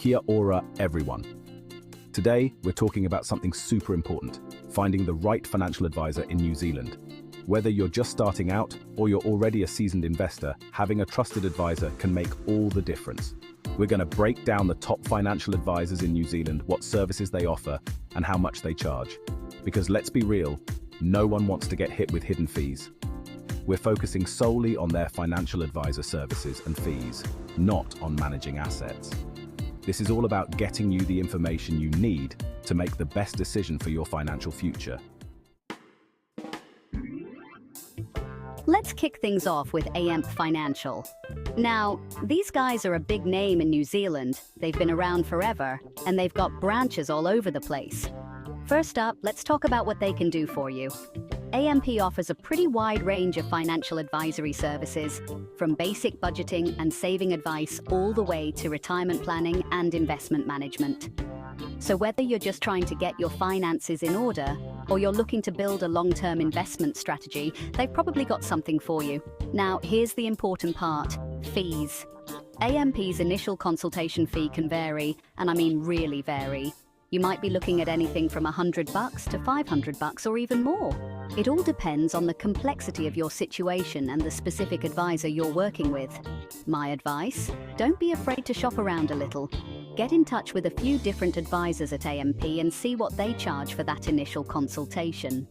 Kia ora, everyone. Today, we're talking about something super important, finding the right financial advisor in New Zealand. Whether you're just starting out or you're already a seasoned investor, having a trusted advisor can make all the difference. We're going to break down the top financial advisors in New Zealand, what services they offer, and how much they charge. Because let's be real, no one wants to get hit with hidden fees. We're focusing solely on their financial advisor services and fees, not on managing assets. This is all about getting you the information you need to make the best decision for your financial future. Let's kick things off with AMP Financial. Now, these guys are a big name in New Zealand. They've been around forever, and they've got branches all over the place. First up, let's talk about what they can do for you. AMP offers a pretty wide range of financial advisory services, from basic budgeting and saving advice all the way to retirement planning and investment management. So whether you're just trying to get your finances in order, or you're looking to build a long-term investment strategy, they've probably got something for you. Now, here's the important part: fees. AMP's initial consultation fee can vary, and I mean really vary. You might be looking at anything from $100 to $500 or even more. It all depends on the complexity of your situation and the specific advisor you're working with. My advice? Don't be afraid to shop around a little. Get in touch with a few different advisors at AMP and see what they charge for that initial consultation.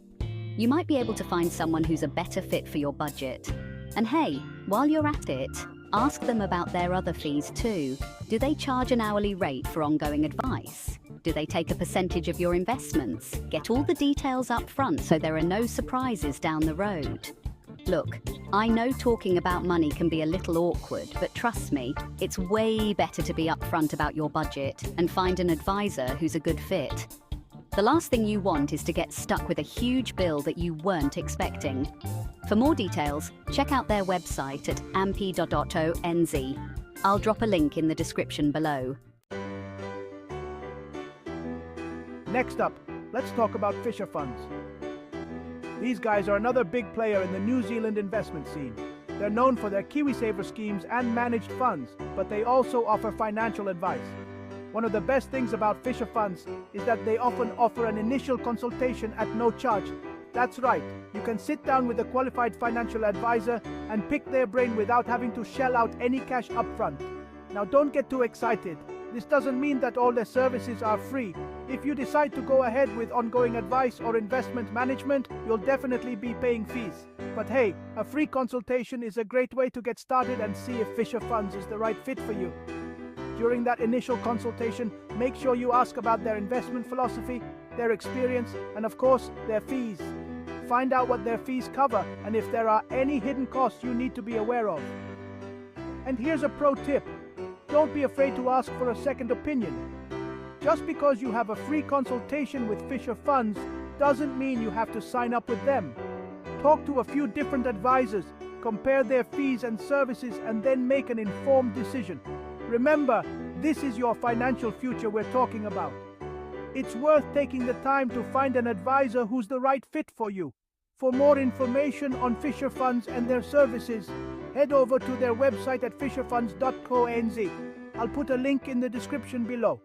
You might be able to find someone who's a better fit for your budget. And hey, while you're at it, ask them about their other fees too. Do they charge an hourly rate for ongoing advice? Do they take a percentage of your investments? Get all the details up front so there are no surprises down the road. Look, I know talking about money can be a little awkward, but trust me, it's way better to be upfront about your budget and find an advisor who's a good fit. The last thing you want is to get stuck with a huge bill that you weren't expecting. For more details, check out their website at amp.nz. I'll drop a link in the description below. Next up, let's talk about Fisher Funds. These guys are another big player in the New Zealand investment scene. They're known for their KiwiSaver schemes and managed funds, but they also offer financial advice. One of the best things about Fisher Funds is that they often offer an initial consultation at no charge. That's right, you can sit down with a qualified financial advisor and pick their brain without having to shell out any cash upfront. Now don't get too excited. This doesn't mean that all their services are free. If you decide to go ahead with ongoing advice or investment management, you'll definitely be paying fees. But hey, a free consultation is a great way to get started and see if Fisher Funds is the right fit for you. During that initial consultation, make sure you ask about their investment philosophy, their experience, and of course, their fees. Find out what their fees cover and if there are any hidden costs you need to be aware of. And here's a pro tip. Don't be afraid to ask for a second opinion. Just because you have a free consultation with Fisher Funds doesn't mean you have to sign up with them. Talk to a few different advisors, compare their fees and services, and then make an informed decision. Remember, this is your financial future we're talking about. It's worth taking the time to find an advisor who's the right fit for you. For more information on Fisher Funds and their services, head over to their website at fisherfunds.co.nz. I'll put a link in the description below.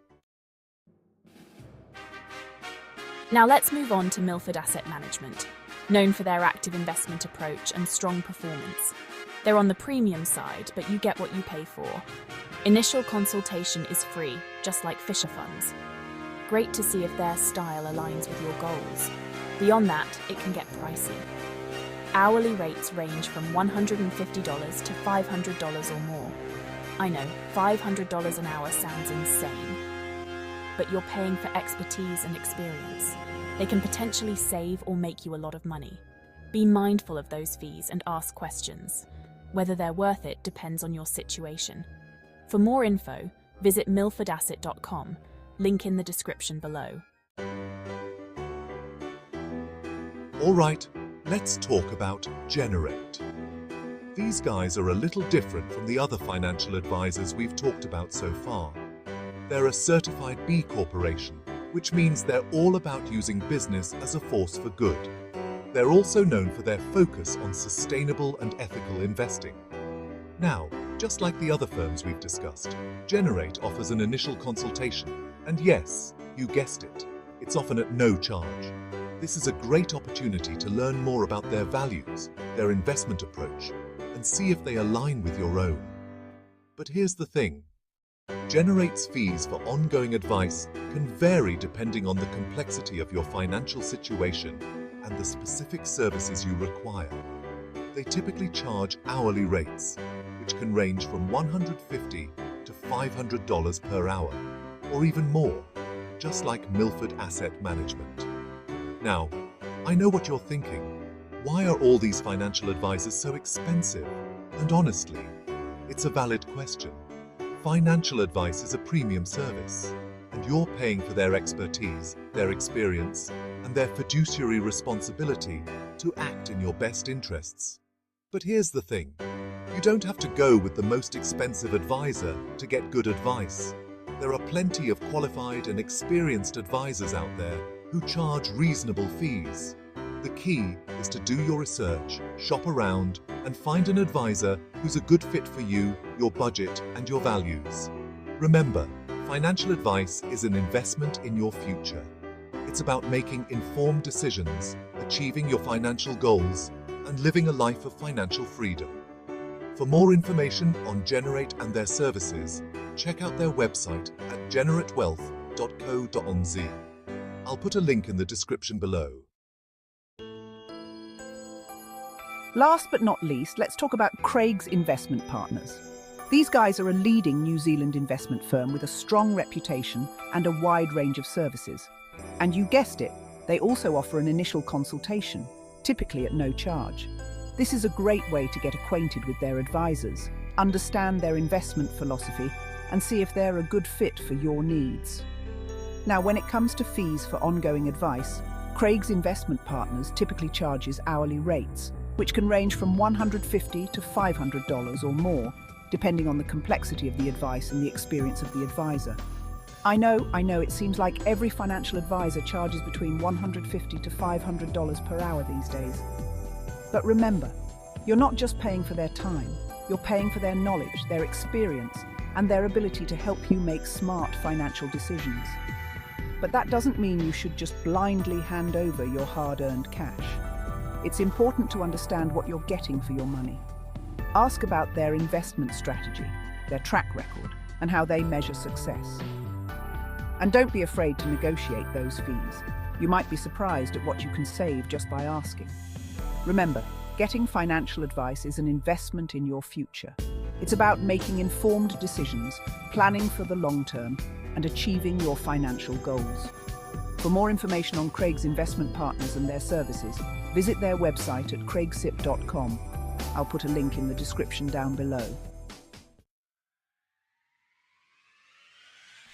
Now let's move on to Milford Asset Management, known for their active investment approach and strong performance. They're on the premium side, but you get what you pay for. Initial consultation is free, just like Fisher Funds. Great to see if their style aligns with your goals. Beyond that, it can get pricey. Hourly rates range from $150 to $500 or more. I know, $500 an hour sounds insane. But you're paying for expertise and experience. They can potentially save or make you a lot of money. Be mindful of those fees and ask questions. Whether they're worth it depends on your situation. For more info, visit milfordasset.com, link in the description below. All right, let's talk about Generate. These guys are a little different from the other financial advisors we've talked about so far. They're a certified B Corporation, which means they're all about using business as a force for good. They're also known for their focus on sustainable and ethical investing. Now, Just like the other firms we've discussed, Generate offers an initial consultation. And yes, you guessed it, it's often at no charge. This is a great opportunity to learn more about their values, their investment approach, and see if they align with your own. But here's the thing. Generate's fees for ongoing advice can vary depending on the complexity of your financial situation and the specific services you require. They typically charge hourly rates, which can range from $150 to $500 per hour, or even more, just like Milford Asset Management. Now, I know what you're thinking. Why are all these financial advisors so expensive? And honestly, it's a valid question. Financial advice is a premium service, and you're paying for their expertise, their experience, and their fiduciary responsibility to act in your best interests. But here's the thing. You don't have to go with the most expensive advisor to get good advice. There are plenty of qualified and experienced advisors out there who charge reasonable fees. The key is to do your research, shop around, and find an advisor who's a good fit for you, your budget, and your values. Remember, financial advice is an investment in your future. It's about making informed decisions, achieving your financial goals, and living a life of financial freedom. For more information on Generate and their services, check out their website at generatewealth.co.nz. I'll put a link in the description below. Last but not least, let's talk about Craig's Investment Partners. These guys are a leading New Zealand investment firm with a strong reputation and a wide range of services. And you guessed it, they also offer an initial consultation, typically at no charge. This is a great way to get acquainted with their advisors, understand their investment philosophy, and see if they're a good fit for your needs. Now, when it comes to fees for ongoing advice, Craig's Investment Partners typically charges hourly rates, which can range from $150 to $500 or more, depending on the complexity of the advice and the experience of the advisor. I know, it seems like every financial advisor charges between $150 to $500 per hour these days. But remember, you're not just paying for their time, you're paying for their knowledge, their experience, and their ability to help you make smart financial decisions. But that doesn't mean you should just blindly hand over your hard-earned cash. It's important to understand what you're getting for your money. Ask about their investment strategy, their track record, and how they measure success. And don't be afraid to negotiate those fees. You might be surprised at what you can save just by asking. Remember, getting financial advice is an investment in your future. It's about making informed decisions, planning for the long term, and achieving your financial goals. For more information on Craig's Investment Partners and their services, visit their website at craigsip.com. I'll put a link in the description down below.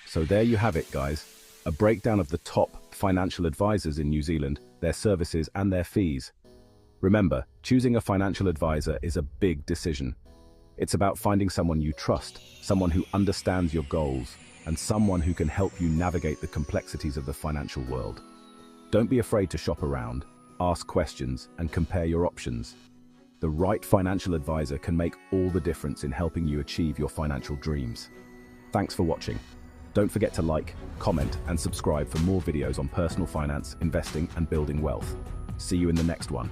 So there you have it, guys. A breakdown of the top financial advisors in New Zealand, their services and their fees. Remember, choosing a financial advisor is a big decision. It's about finding someone you trust, someone who understands your goals, and someone who can help you navigate the complexities of the financial world. Don't be afraid to shop around, ask questions, and compare your options. The right financial advisor can make all the difference in helping you achieve your financial dreams. Thanks for watching. Don't forget to like, comment, and subscribe for more videos on personal finance, investing, and building wealth. See you in the next one.